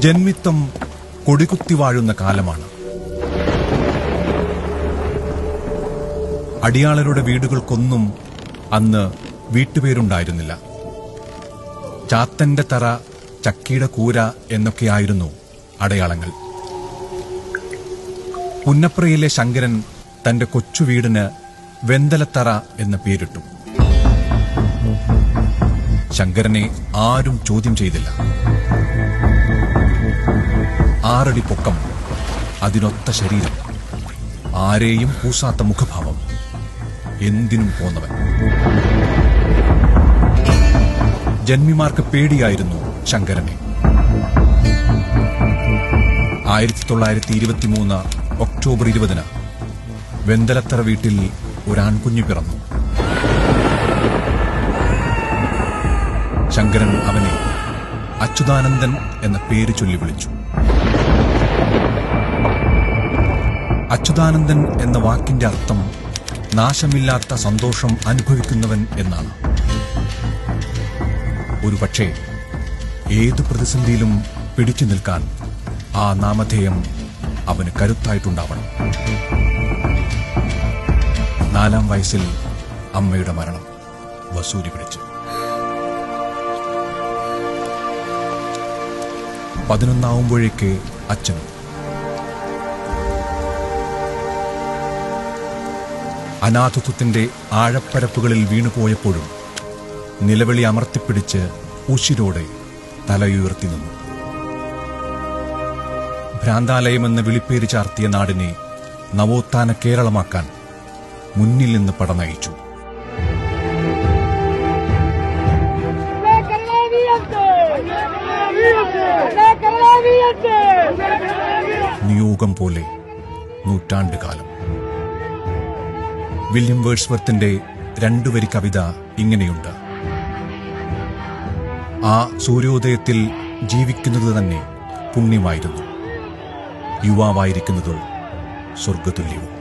ജന്മിത്തം കൊടികുത്തി വാഴുന്ന കാലമാണ്. അടിയാളരുടെ വീടുകൾക്കൊന്നും അന്ന് വീട്ടുപേരുണ്ടായിരുന്നില്ല. ചാത്തന്റെ തറ, ചക്കിയുടെ കൂര എന്നൊക്കെയായിരുന്നു അടയാളങ്ങൾ. പുന്നപ്രയിലെ ശങ്കരൻ തന്റെ കൊച്ചു വീടിന് വെന്തലത്തറ എന്ന പേരിട്ടു. ശങ്കരനെ ആരും ചോദ്യം ചെയ്തില്ല. 6 അടി പൊക്കം, അതിനൊത്ത ശരീരം, ആരെയും കൂസാത്ത മുഖഭാവം, എന്തിനും പോന്നവൻ. ജന്മിമാർക്ക് പേടിയായിരുന്നു ശങ്കരനെ. 1923 ഒക്ടോബർ 20 വെന്തലത്തറ വീട്ടിൽ ഒരാൺകുഞ്ഞു പിറന്നു. ശങ്കരൻ അവനെ അച്യുതാനന്ദൻ എന്ന പേര് ചൊല്ലി വിളിച്ചു. അച്യുതാനന്ദൻ എന്ന വാക്കിന്റെ അർത്ഥം നാശമില്ലാത്ത സന്തോഷം അനുഭവിക്കുന്നവൻ എന്നാണ്. ഒരുപക്ഷെ ഏതു പ്രതിസന്ധിയിലും പിടിച്ചു നിൽക്കാൻ ആ നാമധേയം അവന് കരുത്തായിട്ടുണ്ടാവണം. 4-ാം വയസ്സിൽ അമ്മയുടെ മരണം വസൂരി പിടിച്ചു. 11 അച്ഛനും. അനാഥത്വത്തിന്റെ ആഴപ്പരപ്പുകളിൽ വീണുപോയപ്പോഴും നിലവിളി അമർത്തിപ്പിടിച്ച് ഉശിരോടെ തലയുയർത്തി നിന്നു. ഭ്രാന്താലയമെന്ന് വിളിപ്പേര് ചാർത്തിയ നാടിനെ നവോത്ഥാന കേരളമാക്കാൻ മുന്നിൽ നിന്ന് പടനയിച്ചു. നിയോഗം പോലെ നൂറ്റാണ്ടുകാലം. വില്യം വേർഡ്സ്വർത്തിന്റെ 2 വരി കവിത ഇങ്ങനെയുണ്ട്: ആ സൂര്യോദയത്തിൽ ജീവിക്കുന്നത് തന്നെ പുണ്യമായിരുന്നു, യുവാവായിരിക്കുന്നതോ സ്വർഗതുല്യവും.